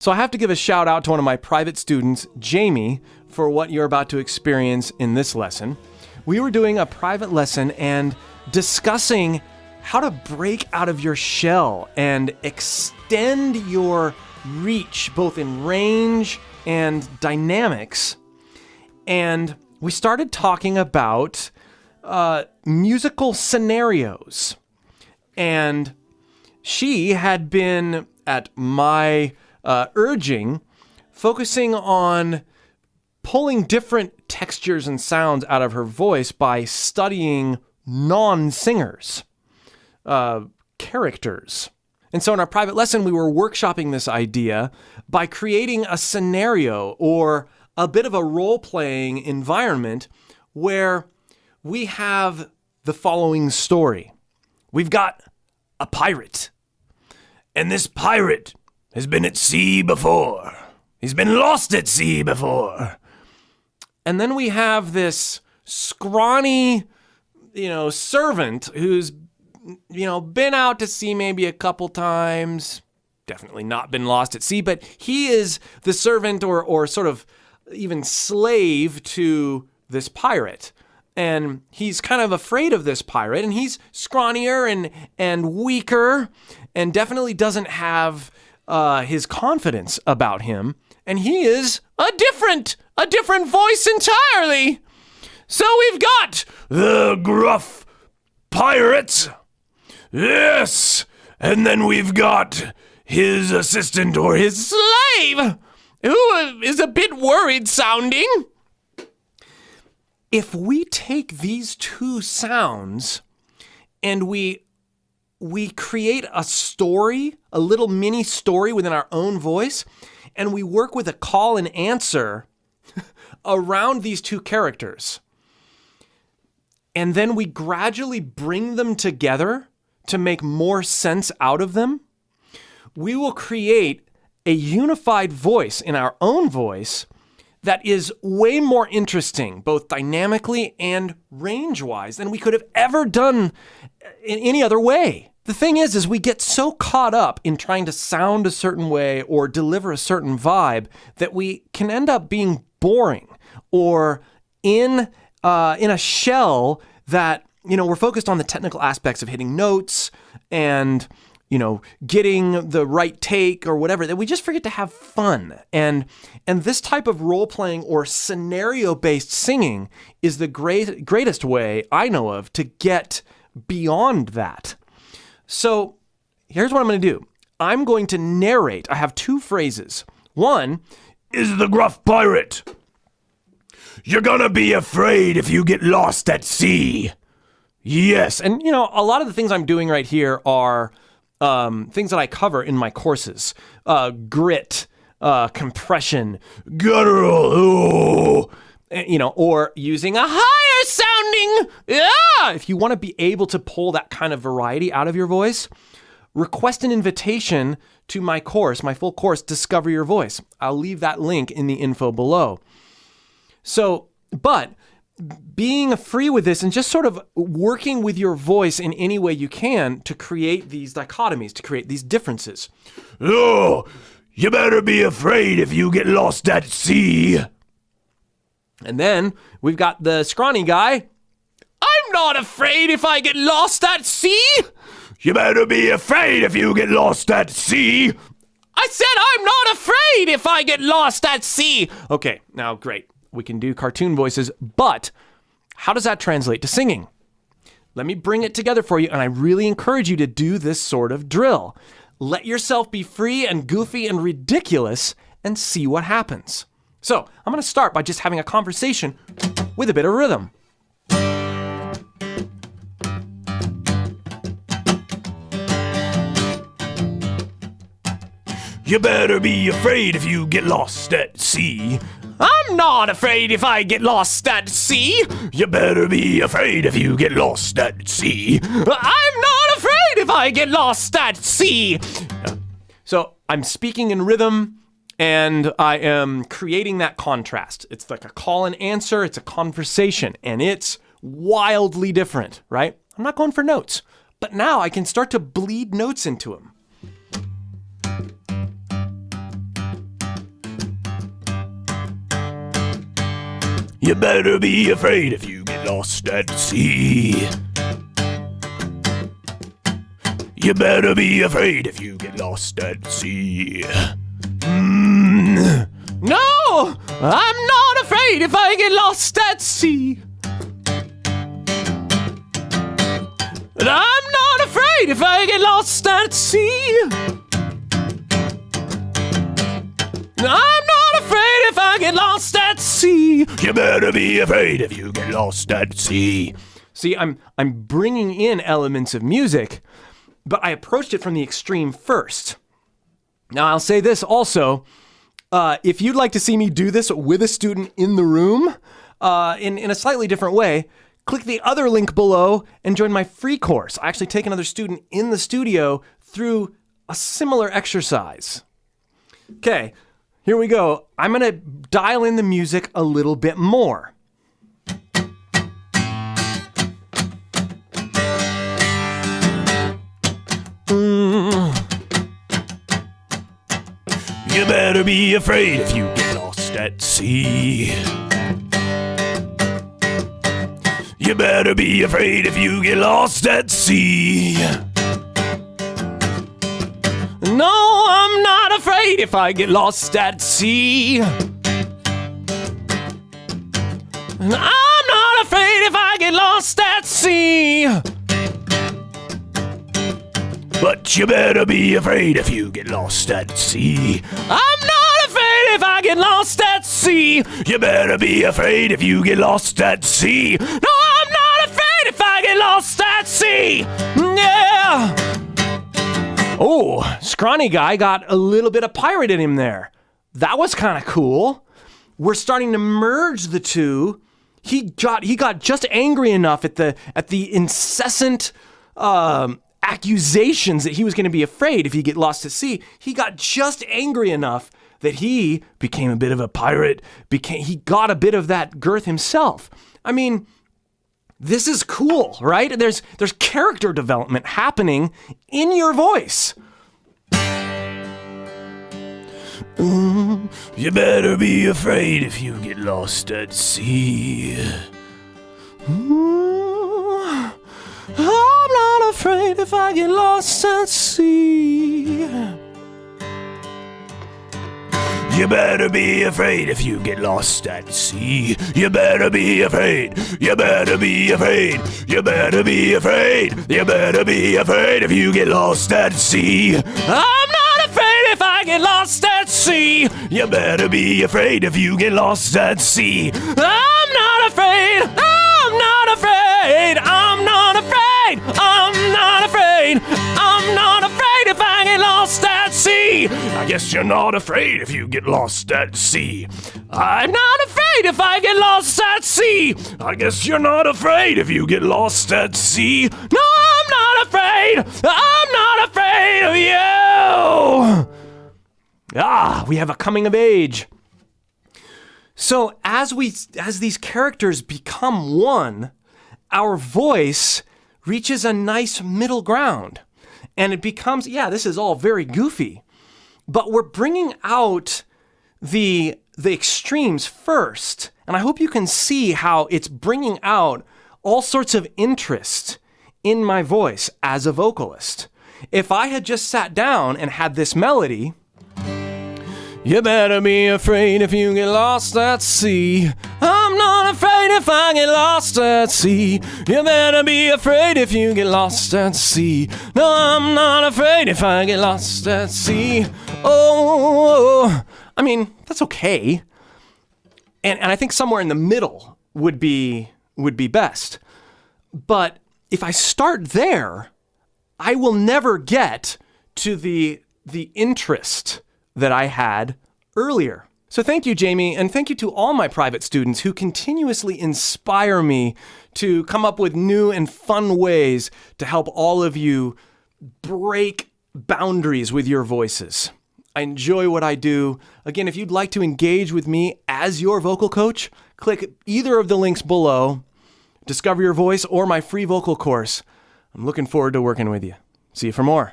So I have to give a shout out to one of my private students, Jamie, for what you're about to experience in this lesson. We were doing a private lesson and discussing how to break out of your shell and extend your reach, both in range and dynamics. And we started talking about musical scenarios. And she had been, at my urging, focusing on pulling different textures and sounds out of her voice by studying non-singers, characters. And so in our private lesson, we were workshopping this idea by creating a scenario or a bit of a role-playing environment where we have the following story. We've got a pirate, and this pirate has been at sea before. He's been lost at sea before. And then we have this scrawny, servant who's, been out to sea maybe a couple times, definitely not been lost at sea, but he is the servant or sort of even slave to this pirate. And he's kind of afraid of this pirate, and he's scrawnier and weaker and definitely doesn't have his confidence about him, and he is a different voice entirely. So we've got the gruff pirate, yes, and then we've got his assistant or his slave, who is a bit worried sounding. If we take these two sounds and we create a story, a little mini story within our own voice, and we work with a call and answer around these two characters, and then we gradually bring them together to make more sense out of them, we will create a unified voice in our own voice that is way more interesting, both dynamically and range-wise, than we could have ever done in any other way. The thing is we get so caught up in trying to sound a certain way or deliver a certain vibe that we can end up being boring or in a shell that, we're focused on the technical aspects of hitting notes and, getting the right take or whatever, that we just forget to have fun. And this type of role-playing or scenario-based singing is the greatest way I know of to get beyond that. So here's what I'm going to do. I'm going to narrate. I have two phrases. One is the gruff pirate. You're going to be afraid if you get lost at sea. Yes. And, a lot of the things I'm doing right here are things that I cover in my courses. Grit, compression, guttural, or using a higher sounding, if you want to be able to pull that kind of variety out of your voice, request an invitation to my course, my full course, Discover Your Voice. I'll leave that link in the info below. So, but being free with this and just sort of working with your voice in any way you can to create these dichotomies, to create these differences. Oh, you better be afraid if you get lost at sea. And then we've got the scrawny guy. I'm not afraid if I get lost at sea. You better be afraid if you get lost at sea. I said I'm not afraid if I get lost at sea. Okay, now great. We can do cartoon voices, but how does that translate to singing? Let me bring it together for you, and I really encourage you to do this sort of drill. Let yourself be free and goofy and ridiculous and see what happens. So I'm going to start by just having a conversation with a bit of rhythm. You better be afraid if you get lost at sea. I'm not afraid if I get lost at sea. You better be afraid if you get lost at sea. I'm not afraid if I get lost at sea. So I'm speaking in rhythm and I am creating that contrast. It's like a call and answer. It's a conversation and it's wildly different, right? I'm not going for notes, but now I can start to bleed notes into them. You better be afraid if you get lost at sea. You better be afraid if you get lost at sea. No, I'm not afraid if I get lost at sea. And I'm not afraid if I get lost at sea. And I'm not afraid if I get lost at sea. You better be afraid if you get lost at sea. See, I'm bringing in elements of music, but I approached it from the extreme first. Now, I'll say this also. If you'd like to see me do this with a student in the room in a slightly different way, click the other link below and join my free course. I actually take another student in the studio through a similar exercise. Okay, here we go. I'm going to dial in the music a little bit more. You better be afraid if you get lost at sea. You better be afraid if you get lost at sea. No, I'm not afraid if I get lost at sea. And I'm not afraid if I get lost at sea. But you better be afraid if you get lost at sea. I'm not afraid if I get lost at sea. You better be afraid if you get lost at sea. No, I'm not afraid if I get lost at sea. Yeah. Oh, scrawny guy got a little bit of pirate in him there. That was kind of cool. We're starting to merge the two. He got just angry enough at the incessant accusations that he was going to be afraid if he get lost at sea. He got just angry enough that he became a bit of a pirate. He got a bit of that girth himself. I mean, this is cool, right? There's character development happening in your voice. You better be afraid if you get lost at sea. I'm not afraid if I get lost at sea. You better be afraid if you get lost at sea. You better be afraid. You better be afraid. You better be afraid. You better be afraid if you get lost at sea. I'm not afraid if I get lost at sea. You better be afraid if you get lost at sea. I'm not afraid. I'm not afraid. I'm not afraid. I'm not afraid. I'm not afraid if I get lost at sea. I guess you're not afraid if you get lost at sea. I'm not afraid if I get lost at sea. I guess you're not afraid if you get lost at sea. No, I'm not afraid. I'm not afraid of you. We have a coming of age. So as these characters become one, our voice reaches a nice middle ground. And it becomes, this is all very goofy, but we're bringing out the extremes first. And I hope you can see how it's bringing out all sorts of interest in my voice as a vocalist. If I had just sat down and had this melody, you better be afraid if you get lost at sea. I'm not afraid if I get lost at sea. You better be afraid if you get lost at sea. No, I'm not afraid if I get lost at sea. Oh, I mean, that's okay. And I think somewhere in the middle would be best. But if I start there, I will never get to the interest that I had earlier. So thank you, Jamie, and thank you to all my private students who continuously inspire me to come up with new and fun ways to help all of you break boundaries with your voices. I enjoy what I do. Again, if you'd like to engage with me as your vocal coach, click either of the links below, Discover Your Voice or my free vocal course. I'm looking forward to working with you. See you for more.